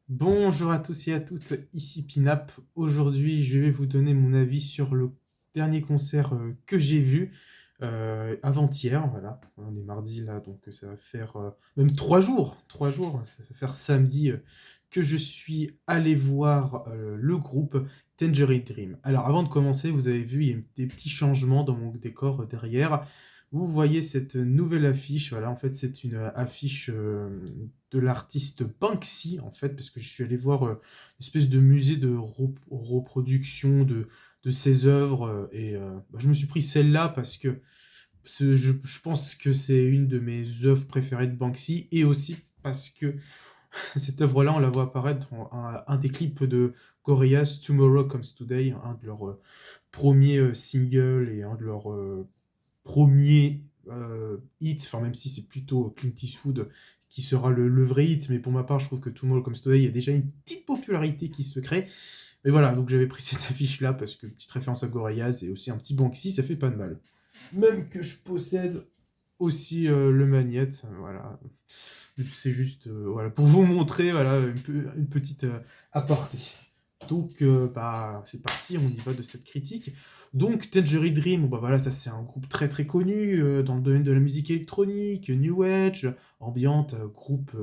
Bonjour à tous et à toutes, ici Pinap. Aujourd'hui, je vais vous donner mon avis sur le dernier concert que j'ai vu avant-hier. Voilà, on est mardi là, donc ça va faire même 3 jours, ça va faire samedi que je suis allé voir le groupe Tangerine Dream. Alors, avant de commencer, vous avez vu, il y a des petits changements dans mon décor derrière. Vous voyez cette nouvelle affiche, voilà, en fait, c'est une affiche de l'artiste Banksy, en fait, parce que je suis allé voir une espèce de musée de reproduction de ses œuvres, je me suis pris celle-là parce que je pense que c'est une de mes œuvres préférées de Banksy, et aussi parce que cette œuvre-là, on la voit apparaître dans un des clips de Gorillaz, Tomorrow Comes Today, un de leurs premiers singles et un de leurs premier hit, enfin même si c'est plutôt Clint Eastwood qui sera le vrai hit, mais pour ma part je trouve que Tomorrow Comes Today, il y a déjà une petite popularité qui se crée. Mais voilà, donc j'avais pris cette affiche là parce que petite référence à Gorillaz et aussi un petit Banksy, ça fait pas de mal. Même que je possède aussi le magnète, voilà. C'est juste voilà, pour vous montrer voilà, une petite aparté. Donc, c'est parti, on y va de cette critique. Donc, Tangerine Dream, bon, bah voilà, ça c'est un groupe très très connu dans le domaine de la musique électronique, New Age, ambiante, groupe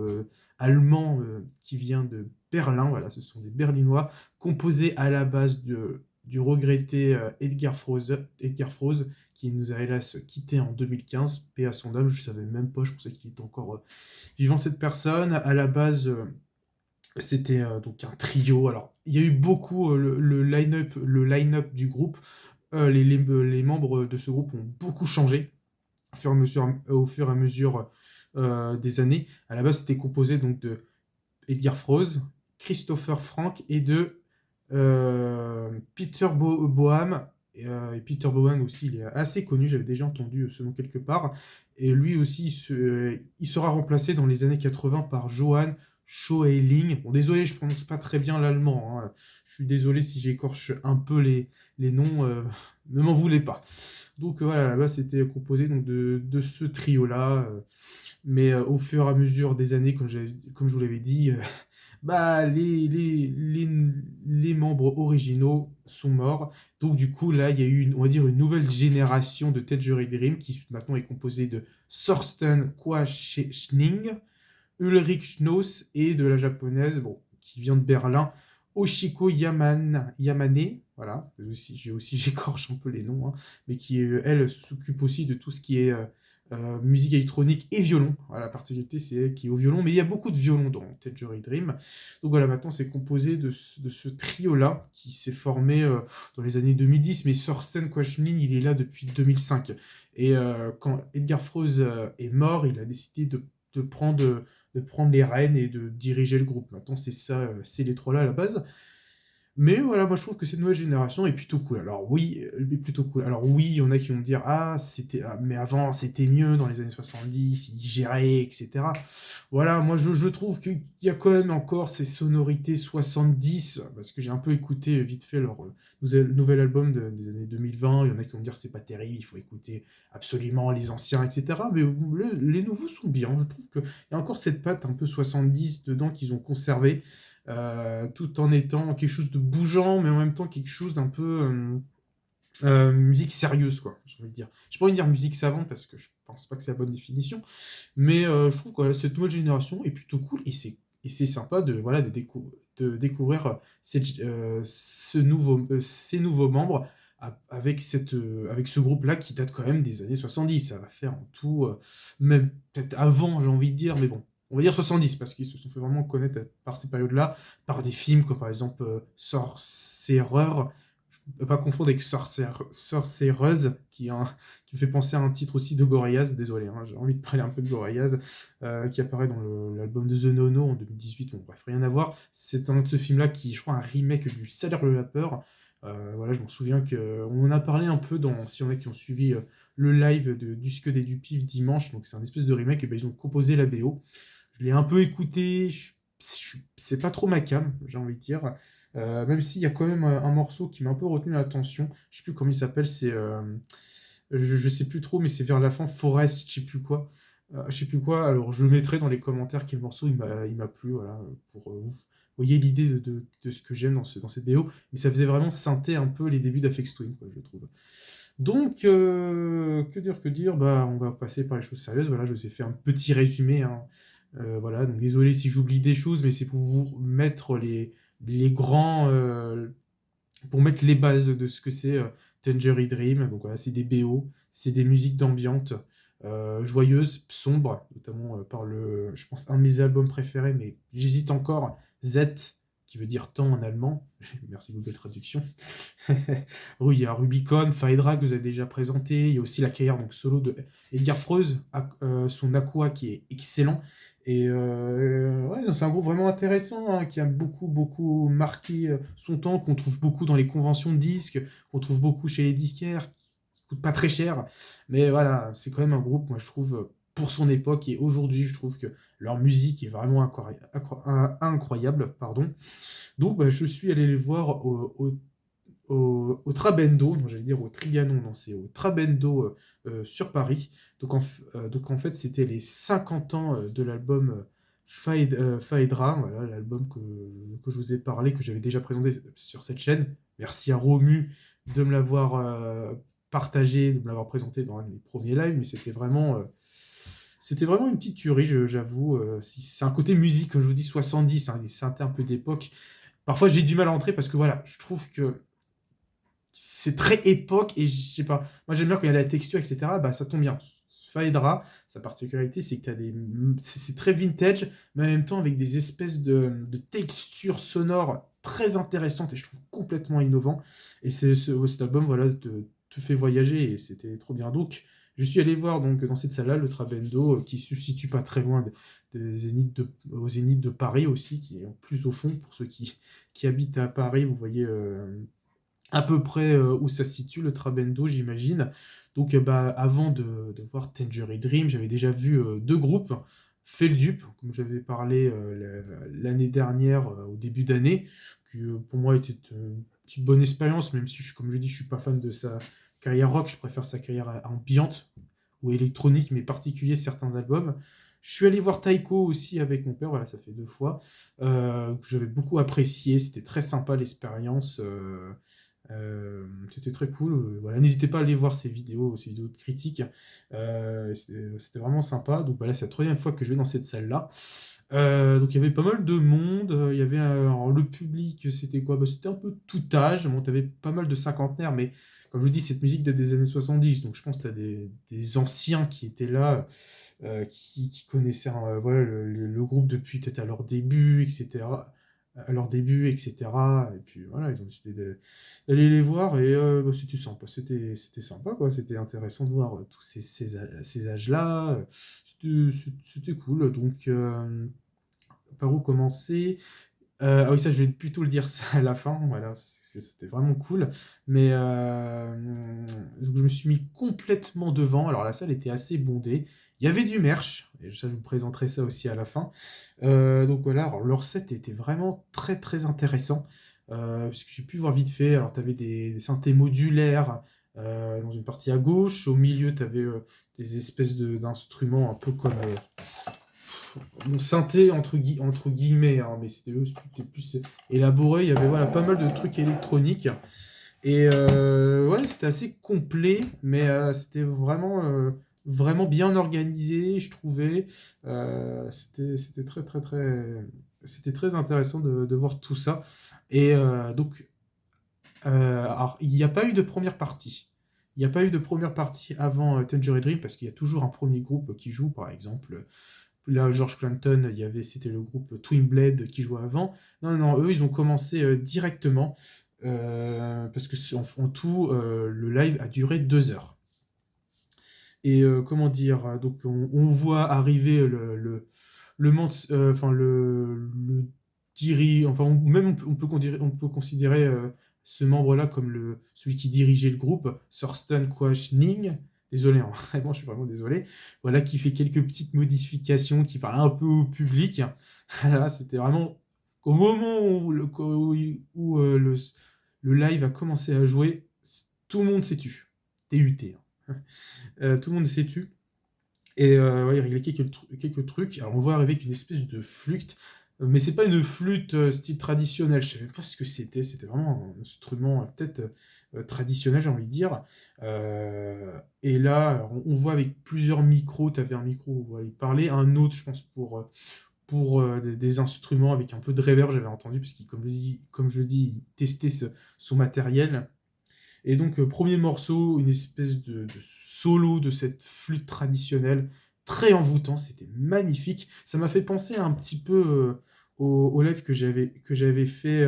allemand qui vient de Berlin, voilà, ce sont des Berlinois, composés à la base du regretté Edgar Froese, qui nous a hélas quitté en 2015, paix à son âme, je savais même pas, je pensais qu'il était encore vivant cette personne. À la base, c'était donc un trio. Alors, il y a eu beaucoup le line-up du groupe. Les membres de ce groupe ont beaucoup changé au fur et à mesure des années. À la base, c'était composé donc de Edgar Froese, Christopher Frank et de Peter Boham. Et Peter Boham aussi, il est assez connu, j'avais déjà entendu ce nom quelque part. Et lui aussi, il sera remplacé dans les années 80 par Johann Schoeling. Bon, désolé, je prononce pas très bien l'allemand, hein. Je suis désolé si j'écorche un peu les noms, ne m'en voulez pas. Donc voilà, là-bas, c'était composé donc, de ce trio-là. Mais au fur et à mesure des années, comme je vous l'avais dit, bah, les membres originaux sont morts. Donc du coup, là, il y a eu, on va dire, une nouvelle génération de Tangerine Dream qui maintenant est composée de Thorsten Quaschning, Ulrich Schnoss et de la japonaise, bon, qui vient de Berlin, Oshiko Yamane, voilà, j'écorche un peu les noms, hein, mais qui, elle, s'occupe aussi de tout ce qui est musique électronique et violon. Voilà, la particularité, c'est elle qui est au violon, mais il y a beaucoup de violon dans Tangerine Dream. Donc voilà, maintenant, c'est composé de ce trio-là, qui s'est formé dans les années 2010, mais Thorsten Quaschning, il est là depuis 2005. Et quand Edgar Froese est mort, il a décidé de prendre les rênes et de diriger le groupe. Maintenant, c'est ça, c'est les trois là à la base. Mais voilà, moi je trouve que cette nouvelle génération est plutôt cool. Alors oui, elle est plutôt cool. Alors oui, il y en a qui vont me dire mais avant c'était mieux dans les années 70, ils géraient, etc. Voilà, moi je trouve qu'il y a quand même encore ces sonorités 70, parce que j'ai un peu écouté vite fait leur nouvel album des années 2020. Il y en a qui vont me dire c'est pas terrible, il faut écouter absolument les anciens, etc. Mais les nouveaux sont bien. Je trouve qu'il y a encore cette patte un peu 70 dedans qu'ils ont conservé tout en étant quelque chose de bougeant, mais en même temps quelque chose un peu musique sérieuse, quoi, j'ai envie de dire. J'ai pas envie de dire musique savante parce que je pense pas que c'est la bonne définition, mais je trouve que voilà, cette nouvelle génération est plutôt cool et c'est sympa de voilà de découvrir ces nouveaux membres avec ce groupe-là qui date quand même des années 70. Ça va faire en tout, même peut-être avant, j'ai envie de dire, mais bon, on va dire 70 parce qu'ils se sont fait vraiment connaître par ces périodes-là, par des films comme par exemple Sorcerer, ne pas confondre avec Sorcereuse, qui me fait penser à un titre aussi de Gorillaz, désolé, hein, j'ai envie de parler un peu de Gorillaz, qui apparaît dans l'album de The Nono en 2018, bon bref, rien à voir, c'est un de ce film-là qui, je crois, un remake du Salaire le Lapeur. Voilà, je m'en souviens qu'on en a parlé un peu si on a qui ont suivi le live du Scud et du Pif dimanche, donc c'est un espèce de remake, et ben ils ont composé la BO. Je l'ai un peu écouté, c'est pas trop ma cam, j'ai envie de dire. Même s'il y a quand même un morceau qui m'a un peu retenu l'attention. Je sais plus comment il s'appelle, je sais plus trop, mais c'est vers la fin, Forest, je sais plus quoi. je sais plus quoi, alors je mettrai dans les commentaires quel morceau il m'a plu, voilà, pour vous voyez l'idée de ce que j'aime dans cette BO, mais ça faisait vraiment synthé un peu les débuts d'Aphex Twin, quoi, je trouve. Donc, que dire, bah, on va passer par les choses sérieuses, voilà, je vous ai fait un petit résumé, hein. Voilà, donc désolé si j'oublie des choses, mais c'est pour vous mettre les grands, pour mettre les bases de ce que c'est Tangerine Dream. Donc voilà, c'est des BO, c'est des musiques d'ambiance joyeuses, sombres, notamment je pense, un de mes albums préférés, mais j'hésite encore, Z, qui veut dire temps en allemand. Merci Google Traduction. Oui, il y a Rubicon, Phaedra que vous avez déjà présenté. Il y a aussi la carrière donc, solo de Edgar Freuz, son Aqua qui est excellent. Et ouais, c'est un groupe vraiment intéressant hein, qui a beaucoup, beaucoup marqué son temps, qu'on trouve beaucoup dans les conventions de disques, qu'on trouve beaucoup chez les disquaires, qui coûte pas très cher. Mais voilà, c'est quand même un groupe, moi je trouve, pour son époque et aujourd'hui, je trouve que leur musique est vraiment incroyable. Pardon. Donc bah, je suis allé les voir au Trabendo, non, j'allais dire au Trianon, non, c'est au Trabendo sur Paris. Donc en fait, c'était les 50 ans de l'album Phaedra, voilà, l'album que je vous ai parlé, que j'avais déjà présenté sur cette chaîne. Merci à Romu de me l'avoir partagé, de me l'avoir présenté dans un de mes premiers lives, mais c'était vraiment une petite tuerie, j'avoue. C'est un côté musique, comme je vous dis, 70, hein, des synthés un peu d'époque. Parfois, j'ai du mal à entrer parce que voilà, je trouve que c'est très époque et je sais pas. Moi j'aime bien quand il y a la texture, etc. Bah ça tombe bien. Phaedra, sa particularité, c'est que c'est très vintage, mais en même temps avec des espèces de textures sonores très intéressantes et je trouve complètement innovant. Et cet album, voilà, te fait voyager et c'était trop bien. Donc, je suis allé voir donc dans cette salle-là le Trabendo, qui se situe pas très loin au Zénith de Paris aussi, qui est en plus au fond pour ceux qui habitent à Paris. Vous voyez à peu près où ça se situe, le Trabendo, j'imagine. Donc, bah, avant de voir Tangerine Dream, j'avais déjà vu deux groupes. Feldup, comme j'avais parlé l'année dernière, au début d'année, qui pour moi était une petite bonne expérience, même si, comme je dis, je suis pas fan de sa carrière rock, je préfère sa carrière ambiante ou électronique, mais particulier certains albums. Je suis allé voir Taiko aussi avec mon père, voilà, ça fait 2 fois, que j'avais beaucoup apprécié, c'était très sympa l'expérience. C'était très cool. Voilà, n'hésitez pas à aller voir ces vidéos de critiques. C'était vraiment sympa. Donc bah, là, c'est la troisième fois que je vais dans cette salle-là. Donc il y avait pas mal de monde. Il y avait alors, le public, c'était quoi? Bah, c'était un peu tout âge. Bon, tu avais pas mal de cinquantenaires, mais comme je vous dis, cette musique date des années 70. Donc je pense que tu as des anciens qui étaient là, qui connaissaient voilà, le groupe depuis peut-être à leur début, etc. À leur début, etc. Et puis voilà, ils ont décidé d'aller les voir et bah, c'était sympa. C'était sympa, quoi. C'était intéressant de voir tous ces âges-là. C'était cool. Donc, par où commencer? Ah oui, ça, je vais plutôt le dire ça à la fin. Voilà, c'était vraiment cool. Mais donc, je me suis mis complètement devant. Alors, la salle était assez bondée. Il y avait du merch. Et ça, je vous présenterai ça aussi à la fin. Donc voilà, alors, leur set était vraiment très très intéressant. Parce que j'ai pu voir vite fait. Alors, tu avais des synthés modulaires dans une partie à gauche. Au milieu, tu avais des espèces d'instruments un peu comme bon, synthé entre guillemets, hein, mais c'était plus élaboré. Il y avait voilà, pas mal de trucs électroniques. Et ouais, c'était assez complet, mais c'était vraiment bien organisé, je trouvais. C'était très, très, très. C'était très intéressant de voir tout ça. Et donc, alors, il n'y a pas eu de première partie. Il n'y a pas eu de première partie avant Tangerine Dream parce qu'il y a toujours un premier groupe qui joue, par exemple. Là, George Clinton, c'était le groupe Twin Blade qui jouait avant. Non, non, eux, ils ont commencé directement parce que en tout, le live a duré 2 heures. Et comment dire, donc on voit arriver enfin enfin même on peut considérer ce membre-là comme celui qui dirigeait le groupe, Thorsten Quaschning. Désolé, hein, vraiment, je suis vraiment désolé. Voilà, qui fait quelques petites modifications, qui parle un peu au public. Voilà, c'était vraiment au moment où le live a commencé à jouer, tout le monde s'est tu. TUT. Tout le monde s'est tu. Et ouais, il réglait quelques trucs. Alors on voit arriver avec une espèce de flûte, mais c'est pas une flûte, style traditionnel. Je savais pas ce que c'était. C'était vraiment un instrument, peut-être, traditionnel, j'ai envie de dire. Et là, alors on voit avec plusieurs micros. Tu avais un micro où il parlait, un autre, je pense, pour des instruments avec un peu de reverb, j'avais entendu, parce qu'il, comme je le dis, il testait son matériel. Et donc, premier morceau, une espèce de solo de cette flûte traditionnelle, très envoûtant, c'était magnifique. Ça m'a fait penser un petit peu au live que j'avais fait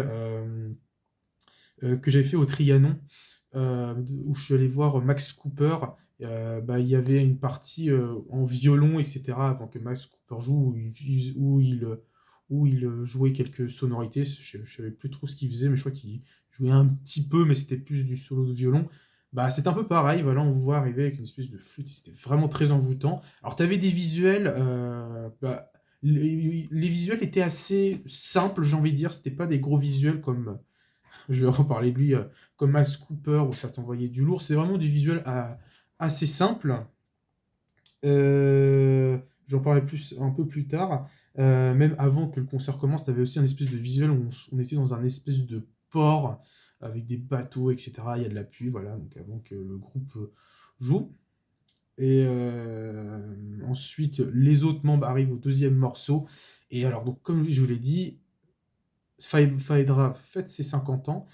au Trianon, où je suis allé voir Max Cooper. Bah, il y avait une partie en violon, etc., avant que Max Cooper joue, où il jouait quelques sonorités. Je ne savais plus trop ce qu'il faisait, mais je crois qu'il jouait un petit peu, mais c'était plus du solo de violon. Bah, c'est un peu pareil, voilà, on voit arriver avec une espèce de flûte, c'était vraiment très envoûtant. Alors, tu avais des visuels, bah, les visuels étaient assez simples, j'ai envie de dire, c'était pas des gros visuels comme, je vais reparler de lui, comme Max Cooper, où ça t'envoyait du lourd. C'est vraiment des visuels assez simples. J'en parlais un peu plus tard. Même avant que le concert commence, tu avais aussi un espèce de visuel où on était dans un espèce de port avec des bateaux, etc. Il y a de la pluie, voilà, donc avant que le groupe joue. Et ensuite, les autres membres arrivent au deuxième morceau. Et alors, donc, comme je vous l'ai dit, Phaedra fête ses 50 ans.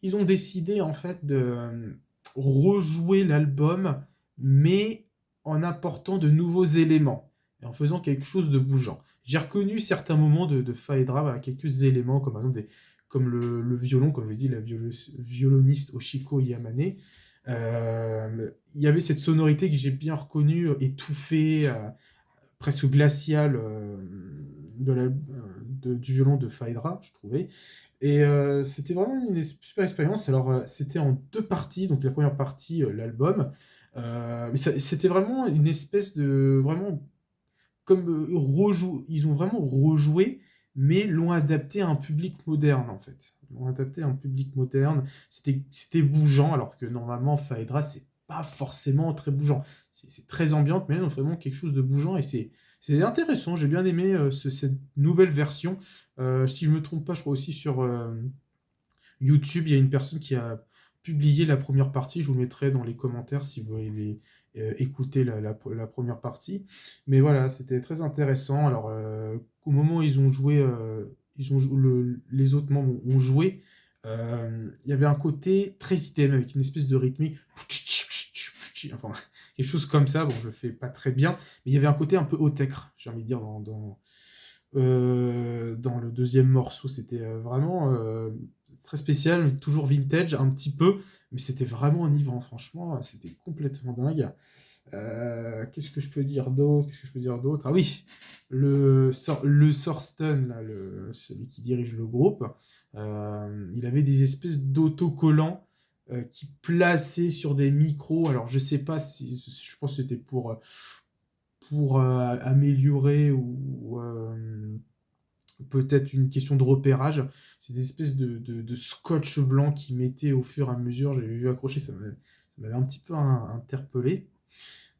Ils ont décidé en fait de rejouer l'album, mais en apportant de nouveaux éléments et en faisant quelque chose de bougeant. J'ai reconnu certains moments de Phaedra, voilà, quelques éléments, comme par exemple comme le violon, comme je l'ai dit, la violoniste Oshiko Yamane. Il y avait cette sonorité que j'ai bien reconnue, étouffée, presque glaciale, du violon de Phaedra, je trouvais. Et c'était vraiment une super expérience. Alors, c'était en deux parties. Donc, la première partie, l'album. Mais c'était vraiment une espèce de... Vraiment, comme ils ont vraiment rejoué, mais l'ont adapté à un public moderne, en fait. Ils l'ont adapté à un public moderne. C'était bougeant, alors que normalement, Phaedra, c'est pas forcément très bougeant. C'est très ambiante, mais là, ils ont vraiment quelque chose de bougeant, et c'est intéressant. J'ai bien aimé cette nouvelle version. Si je me trompe pas, je crois aussi sur YouTube, il y a une personne qui a publié la première partie. Je vous mettrai dans les commentaires si vous voulez écouter la première partie. Mais voilà, c'était très intéressant. Alors, au moment où ils ont joué, les autres membres ont joué, il y avait un côté très idem avec une espèce de rythmique. Enfin, quelque chose comme ça. Bon, je le fais pas très bien, mais il y avait un côté un peu haut-tech, j'ai envie de dire, dans le deuxième morceau. C'était vraiment très spécial, toujours vintage, un petit peu, mais c'était vraiment enivrant, franchement, c'était complètement dingue. Qu'est-ce que je peux dire d'autre? Qu'est-ce que je peux dire d'autre? Ah oui, le Thorsten, là, celui qui dirige le groupe, il avait des espèces d'autocollants qui plaçaient sur des micros. Alors, je sais pas si, je pense que c'était pour améliorer ou peut-être une question de repérage. C'est des espèces de scotch blanc qu'ils mettaient au fur et à mesure. J'avais vu accrocher, ça m'avait un petit peu interpellé.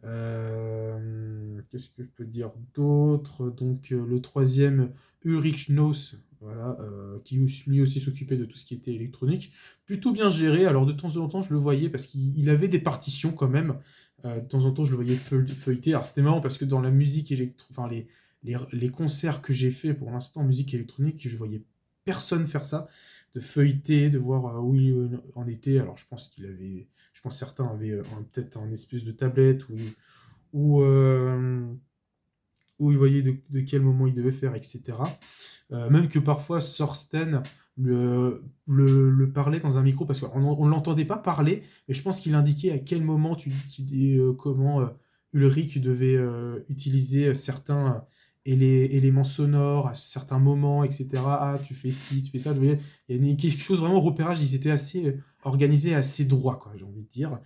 Qu'est-ce que je peux dire d'autre? Donc, le troisième, Ulrich Knoss, voilà, qui lui aussi s'occupait de tout ce qui était électronique. Plutôt bien géré. Alors, de temps en temps, je le voyais parce qu'il avait des partitions quand même. De temps en temps, je le voyais feuilleter. Alors, c'était marrant parce que dans la musique enfin, les concerts que j'ai fait pour l'instant en musique électronique, je voyais personne faire ça, de feuilleter, de voir où il en était. Alors, je pense que certains avaient peut-être un espèce de tablette où, euh, où ils voyaient de quel moment ils devaient faire, etc. Même que parfois Thorsten le parlait dans un micro, parce qu'on ne l'entendait pas parler, mais je pense qu'il indiquait à quel moment comment Ulrich devait utiliser certains éléments sonores à certains moments, etc. Ah, tu fais ci, tu fais ça. Il y a quelque chose vraiment au repérage, ils étaient assez organisés, assez droits, quoi, j'ai envie de dire.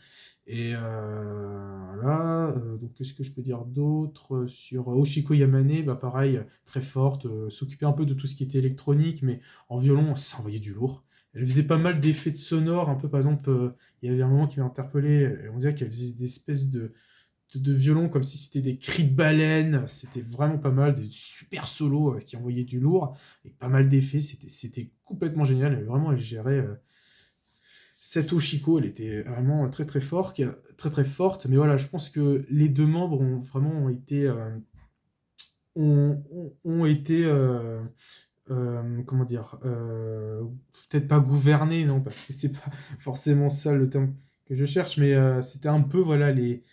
Et voilà, donc qu'est-ce que je peux dire d'autre sur Oshiko Yamane, bah pareil, très forte, s'occupait un peu de tout ce qui était électronique, mais en violon, ça envoyait du lourd. Elle faisait pas mal d'effets de sonores, un peu par exemple, il y avait un moment qui m'a interpellé, on dirait qu'elle faisait des espèces de violon comme si c'était des cris de baleine. C'était vraiment pas mal, des super solos qui envoyaient du lourd, et pas mal d'effets. C'était complètement génial. Et vraiment, elle gérait cette Oshiko, elle était vraiment très très forte, très très forte. Mais voilà, je pense que les deux membres ont vraiment été, ont été comment dire, peut-être pas gouvernés, non, parce que c'est pas forcément ça le terme que je cherche, mais c'était un peu, voilà, les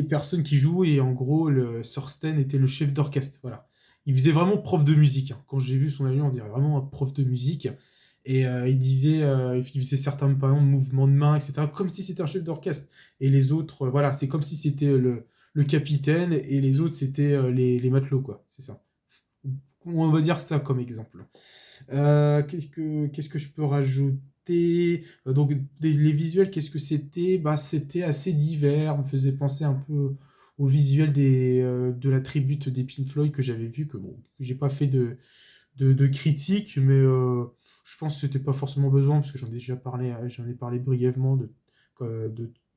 personnes qui jouent, et en gros, Thorsten était le chef d'orchestre, voilà. Il faisait vraiment prof de musique, hein. Quand j'ai vu son avis, on dirait vraiment un prof de musique. Et il disait, il faisait certains, par exemple, mouvements de main, etc., comme si c'était un chef d'orchestre. Et les autres, voilà, c'est comme si c'était le capitaine, et les autres, c'était les matelots, quoi. C'est ça. On va dire ça comme exemple. Qu'est-ce que je peux rajouter? Donc, les visuels, qu'est-ce que c'était? Bah, c'était assez divers. On me faisait penser un peu au visuel de la tribute des Pink Floyd que j'avais vu, que bon, que j'ai pas fait de critique, mais je pense que c'était pas forcément besoin, parce que j'en ai parlé brièvement de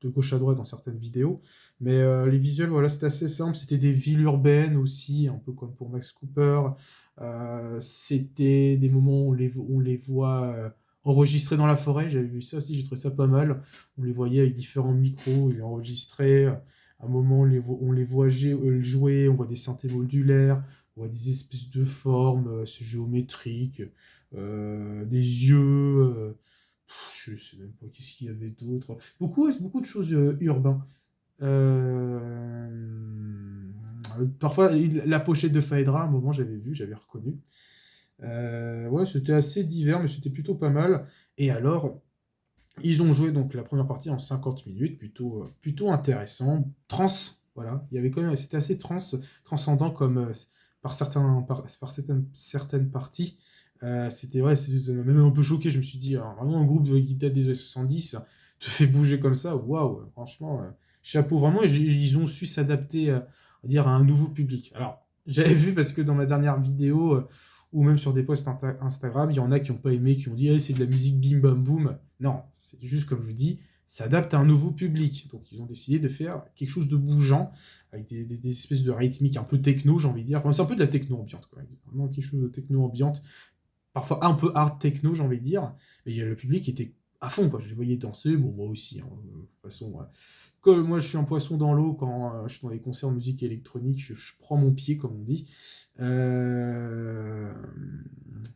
gauche à droite dans certaines vidéos. Mais les visuels, voilà, c'était assez simple. C'était des villes urbaines aussi, un peu comme pour Max Cooper. C'était des moments où on les voit enregistrés dans la forêt. J'avais vu ça aussi, j'ai trouvé ça pas mal. On les voyait avec différents micros, ils enregistraient. À un moment, on les voit jouer, on voit des synthés modulaires, on voit des espèces de formes géométriques, des yeux. Je sais même pas qu'est-ce qu'il y avait d'autre. Beaucoup de choses urbaines. Euh, Parfois, la pochette de Phaedra, à un moment, j'avais reconnu. Ouais, c'était assez divers, mais c'était plutôt pas mal. Et alors, ils ont joué donc la première partie en 50 minutes, plutôt intéressant. Voilà. Il y avait quand même, c'était assez transcendant comme certaines parties. C'était ouais, ça m'a même un peu choqué. Je me suis dit, vraiment un groupe qui date des années 70 te fait bouger comme ça. Waouh, franchement, chapeau vraiment. Et ils ont su s'adapter, on va dire, à un nouveau public. Alors, j'avais vu parce que dans ma dernière vidéo, ou même sur des posts Instagram, il y en a qui n'ont pas aimé, qui ont dit, c'est de la musique bim bam boum. Non, c'est juste comme je vous dis, s'adapte à un nouveau public. Donc ils ont décidé de faire quelque chose de bougeant, avec des espèces de rythmiques un peu techno, j'ai envie de dire. Enfin, c'est un peu de la techno ambiante, quoi. Vraiment quelque chose de techno ambiante, parfois un peu hard techno, j'ai envie de dire. Et le public était à fond, quoi. Je les voyais danser, bon, moi aussi, hein. De toute façon, comme moi je suis un poisson dans l'eau quand je suis dans les concerts de musique électronique, je prends mon pied, comme on dit. Euh,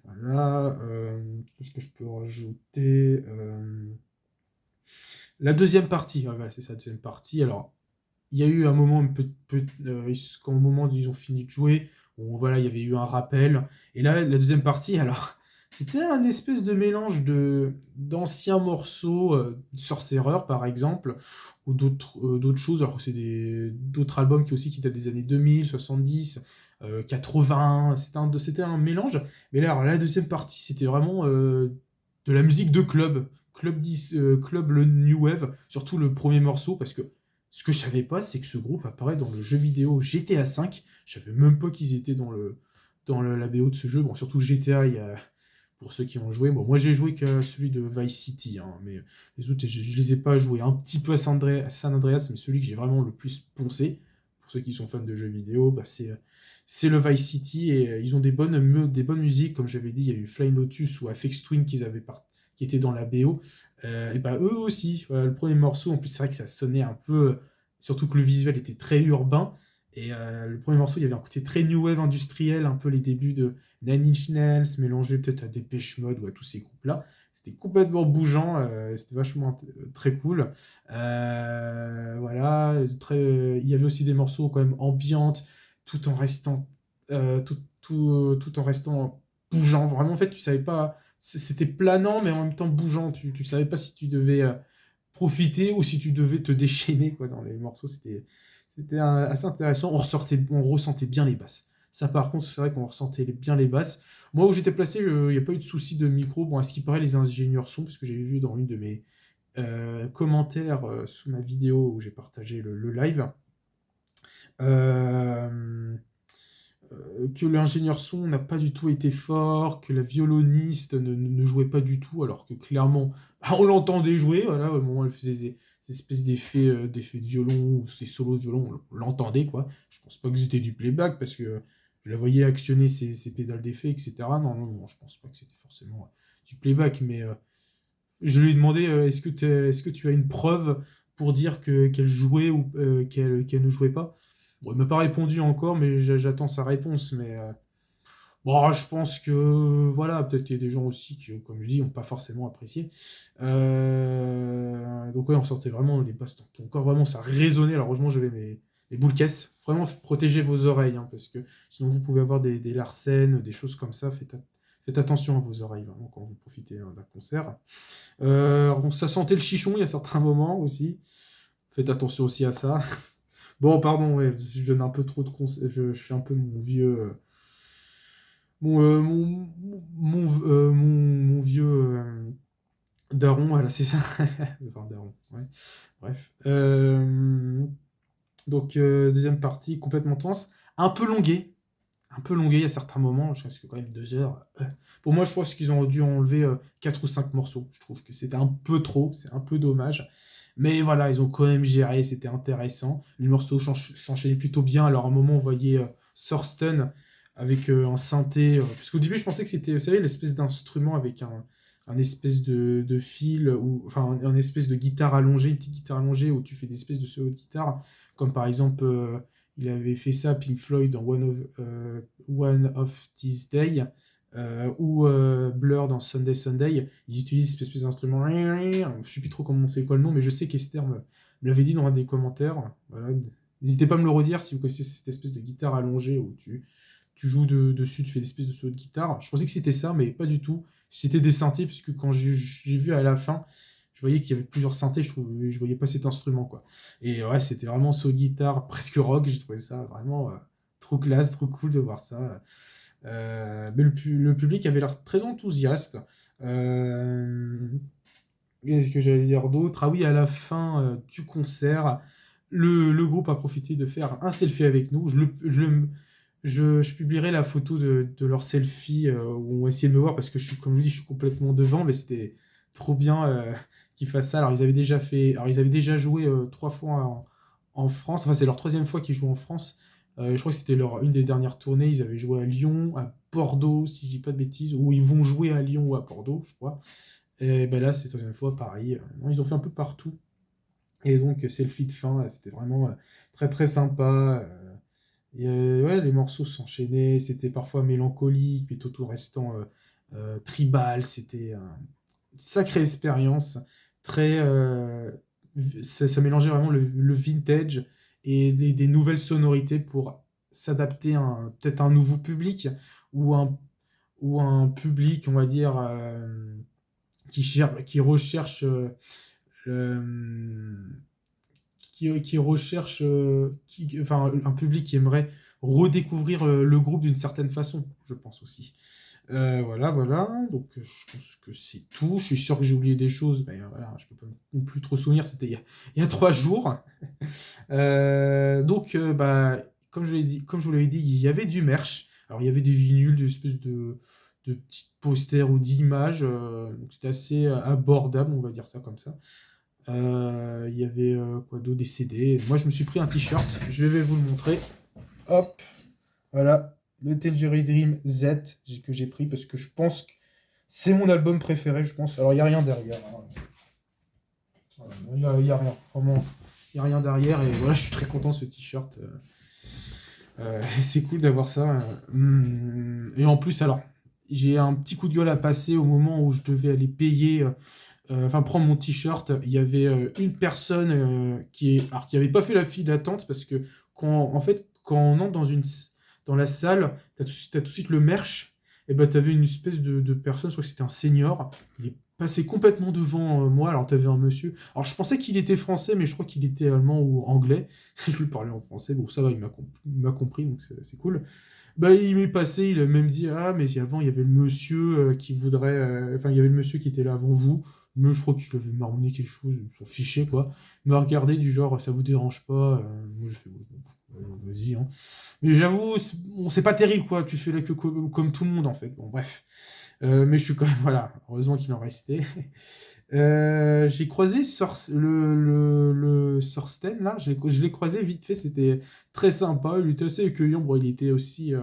voilà. Qu'est-ce que je peux rajouter? La deuxième partie, ouais, voilà, c'est ça, la deuxième partie. Alors, il y a eu un moment, quand au moment où ils ont fini de jouer, où, voilà, il y avait eu un rappel. Et là, la deuxième partie, alors, c'était un espèce de mélange d'anciens morceaux, Sorcerer par exemple, ou d'autres choses. Alors, c'est d'autres albums qui datent des années 2000, 70, 80. C'était un mélange. Mais là, alors, la deuxième partie, c'était vraiment de la musique de club. Club le New Wave, surtout le premier morceau, parce que ce que je savais pas, c'est que ce groupe apparaît dans le jeu vidéo GTA V. Je savais même pas qu'ils étaient la BO de ce jeu. Bon, surtout GTA, pour ceux qui ont joué. Bon, moi j'ai joué que celui de Vice City, hein, mais les autres, je les ai pas joués. Un petit peu à San Andreas, mais celui que j'ai vraiment le plus poncé, pour ceux qui sont fans de jeux vidéo, bah, c'est le Vice City, et ils ont des bonnes musiques. Comme j'avais dit, il y a eu Flying Lotus ou Aphex Twin qui étaient dans la BO. Et bah eux aussi, voilà, le premier morceau, en plus c'est vrai que ça sonnait un peu, surtout que le visuel était très urbain. Et le premier morceau, il y avait un côté très new wave industriel, un peu les débuts de Nine Inch Nails, mélangé peut-être à Depeche Mode ou à tous ces groupes-là. C'était complètement bougeant, c'était vachement très cool. Voilà, il y avait aussi des morceaux quand même ambiantes, tout en restant, tout en restant bougeant. Vraiment, en fait, tu savais pas, c'était planant, mais en même temps bougeant. Tu savais pas si tu devais profiter ou si tu devais te déchaîner, quoi, dans les morceaux. C'était assez intéressant. On ressentait bien les basses. Ça, par contre, c'est vrai qu'on ressentait bien les basses. Moi, où j'étais placé, il n'y a pas eu de souci de micro. Bon, à ce qui paraît, les ingénieurs son, parce que j'avais vu dans une de mes commentaires sous ma vidéo où j'ai partagé le live, euh, que l'ingénieur son n'a pas du tout été fort, que la violoniste ne jouait pas du tout, alors que clairement, bah, on l'entendait jouer, voilà, au moment où elle faisait ces espèces d'effets de violon ou ces solos de violon, on l'entendait, quoi. Je pense pas que c'était du playback, parce que je la voyais actionner ces pédales d'effet, etc. Non, non, non, je pense pas que c'était forcément du playback, mais je lui ai demandé est-ce que tu as une preuve pour dire qu'elle jouait ou qu'elle ne jouait pas. Bon, il m'a pas répondu encore, mais j'attends sa réponse. Mais bon, je pense que voilà, peut-être qu'il y a des gens aussi qui, comme je dis, n'ont pas forcément apprécié. Donc ouais, on sortait vraiment les basses dans ton corps, vraiment ça résonnait. Alors heureusement j'avais mes boules caisses. Vraiment protégez vos oreilles, hein, parce que sinon vous pouvez avoir des larcènes, des choses comme ça. Faites attention à vos oreilles vraiment quand vous profitez, hein, d'un concert. Ça sentait le chichon il y a certains moments aussi. Faites attention aussi à ça. Bon, pardon, ouais, je donne un peu trop de conseils. Je fais un peu mon vieux. Mon vieux daron, voilà, c'est ça. Enfin, daron, ouais. Bref. Donc, deuxième partie, complètement tense. Un peu longuée. Un peu longuée à certains moments. Je pense que quand même 2 heures. Pour moi, je pense qu'ils ont dû enlever 4 ou 5 morceaux. Je trouve que c'était un peu trop. C'est un peu dommage. Mais voilà, ils ont quand même géré. C'était intéressant. Les morceaux s'enchaînaient plutôt bien. Alors, à un moment, on voyait Thorsten avec un synthé. Parce qu'au début, je pensais que c'était, vous savez, l'espèce d'instrument avec un espèce de fil, ou enfin un espèce de guitare allongée, une petite guitare allongée où tu fais des espèces de solo de guitare, comme par exemple il avait fait ça Pink Floyd dans One of These Days, ou Blur dans Sunday Sunday. Ils utilisent cette espèce d'instrument. Je sais plus trop comment c'est quoi le nom, mais je sais qu'Esther me l'avait dit dans un des commentaires. Voilà. N'hésitez pas à me le redire si vous connaissez cette espèce de guitare allongée où tu joues dessus, tu fais des espèces de solo de guitare. Je pensais que c'était ça, mais pas du tout. C'était des synthés, puisque quand j'ai vu à la fin, je voyais qu'il y avait plusieurs synthés, je voyais pas cet instrument, quoi. Et ouais, c'était vraiment solo guitare, presque rock, j'ai trouvé ça vraiment trop classe, trop cool de voir ça. Mais le public avait l'air très enthousiaste. Qu'est-ce que j'allais dire d'autre? Ah oui, à la fin du concert, le groupe a profité de faire un selfie avec nous. Je publierai la photo de leur selfie où on essayait de me voir, parce que comme je vous dis, je suis complètement devant, mais c'était trop bien qu'ils fassent ça. Alors ils avaient déjà joué 3 fois en France. Enfin, c'est leur troisième fois qu'ils jouent en France. Je crois que c'était une des dernières tournées. Ils avaient joué à Lyon, à Bordeaux, si je dis pas de bêtises, ou ils vont jouer à Lyon ou à Bordeaux, je crois. Et ben là, c'est la troisième fois, Paris. Non, ils ont fait un peu partout. Et donc, selfie de fin, c'était vraiment très très sympa. Et ouais, les morceaux s'enchaînaient, c'était parfois mélancolique, mais tout en restant tribal. C'était une sacrée expérience. Très, ça mélangeait vraiment le vintage et des nouvelles sonorités pour s'adapter à peut-être un nouveau public, ou un public, on va dire, qui recherche le- qui recherche enfin un public qui aimerait redécouvrir le groupe d'une certaine façon, je pense aussi. Voilà, voilà. Donc je pense que c'est tout. Je suis sûr que j'ai oublié des choses, mais voilà, je peux pas non plus trop souvenir. C'était il y a 3 jours. Donc bah comme je vous l'avais dit, il y avait du merch. Alors il y avait des vinyles, des espèces de petits posters ou d'images. Donc c'était assez abordable, on va dire ça comme ça. Il y avait quoi d'autre, des CD. Moi je me suis pris un t-shirt. Je vais vous le montrer. Hop, voilà, le Tangerine Dream Z que j'ai pris, parce que je pense que c'est mon album préféré, je pense. Alors, il n'y a rien derrière, hein. Voilà, y a rien. Vraiment, il n'y a rien derrière. Et voilà, je suis très content de ce t-shirt. C'est cool d'avoir ça. Et en plus, alors, j'ai un petit coup de gueule à passer au moment où je devais aller payer. Enfin, prendre mon t-shirt. Il y avait une personne alors, qui n'avait pas fait la file d'attente, parce que en fait, quand on entre dans la salle, t'as tout de suite le merch. Et ben, t'avais une espèce de personne, je crois que c'était un senior. Il est passé complètement devant moi. Alors, t'avais un monsieur. Alors, je pensais qu'il était français, mais je crois qu'il était allemand ou anglais. Je lui parlais en français. Bon, ça va, il m'a compris, donc c'est cool. Bah, il m'est passé, il a même dit: ah, mais avant, il y avait le monsieur qui voudrait. Enfin, il y avait le monsieur qui était là avant vous. Mais je crois qu'il avait marmonné quelque chose, il s'en fichait, quoi. Il m'a regardé du genre: ça vous dérange pas? Moi, je fais: ouais, bon, vas-y, hein. Mais j'avoue, bon, c'est pas terrible, quoi. Tu fais la queue comme tout le monde, en fait. Bon, bref. Mais je suis quand même, voilà. Heureusement qu'il en restait. J'ai croisé le Sorsten, là, je l'ai croisé vite fait, c'était très sympa, il était assez accueillant, bon, il était aussi,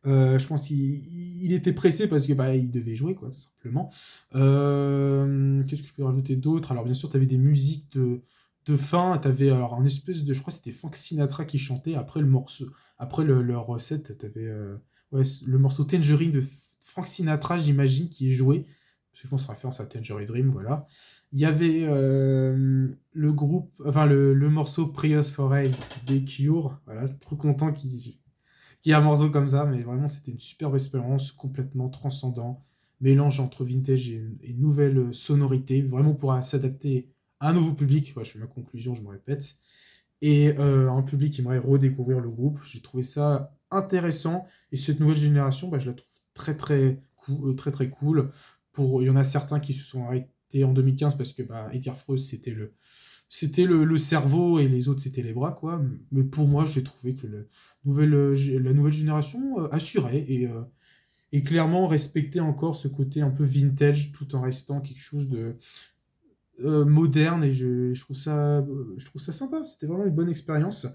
je pense qu'il était pressé parce que bah, il devait jouer, quoi, tout simplement. Qu'est-ce que je peux rajouter d'autre? Alors, bien sûr, tu avais des musiques de fin. Tu avais alors un espèce de, je crois que c'était Frank Sinatra qui chantait après le morceau, après leur recette. Tu avais ouais, le morceau Tangerine de Frank Sinatra, j'imagine, qui est joué. Parce que je pense référence à Tangerine Dream, voilà. Il y avait le groupe, enfin le morceau Prayers for Rain des Cure. Voilà, trop content qu'il y ait un morceau comme ça, mais vraiment c'était une superbe expérience, complètement transcendant, mélange entre vintage et nouvelle sonorité, vraiment pour s'adapter à un nouveau public. Ouais, je fais ma conclusion, je me répète, et un public qui aimerait redécouvrir le groupe. J'ai trouvé ça intéressant, et cette nouvelle génération, bah, je la trouve très très cool. Il y en a certains qui se sont arrêtés en 2015 parce que bah, Edir Frost c'était le cerveau et les autres c'était les bras, quoi. Mais pour moi, j'ai trouvé que la nouvelle génération assurait et clairement respectait encore ce côté un peu vintage tout en restant quelque chose de moderne et je trouve ça sympa. C'était vraiment une bonne expérience.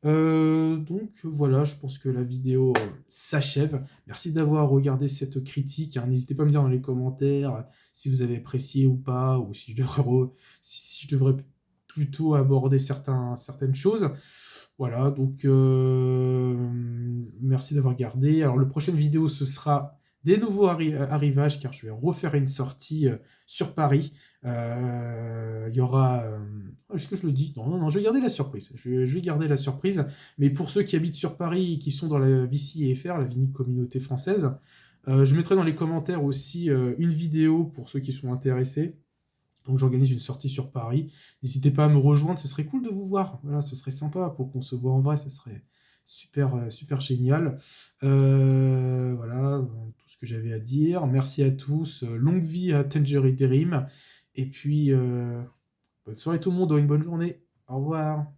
Donc voilà, je pense que la vidéo s'achève. Merci d'avoir regardé cette critique, hein. N'hésitez pas à me dire dans les commentaires si vous avez apprécié ou pas, ou si si je devrais plutôt aborder certaines choses. Voilà, donc merci d'avoir regardé. Alors, la prochaine vidéo, ce sera des nouveaux arrivages, car je vais refaire une sortie sur Paris. Il y aura... est-ce que je le dis? Non, non, non, je vais garder la surprise. Je vais garder la surprise. Mais pour ceux qui habitent sur Paris et qui sont dans la Vici et FR, la Vignette Communauté Française, je mettrai dans les commentaires aussi une vidéo pour ceux qui sont intéressés. Donc j'organise une sortie sur Paris. N'hésitez pas à me rejoindre, ce serait cool de vous voir. Voilà, ce serait sympa pour qu'on se voit en vrai, ce serait super génial. Voilà, tout ce que j'avais à dire. Merci à tous. Longue vie à Tangerine Dream. Et puis, bonne soirée tout le monde, une bonne journée. Au revoir.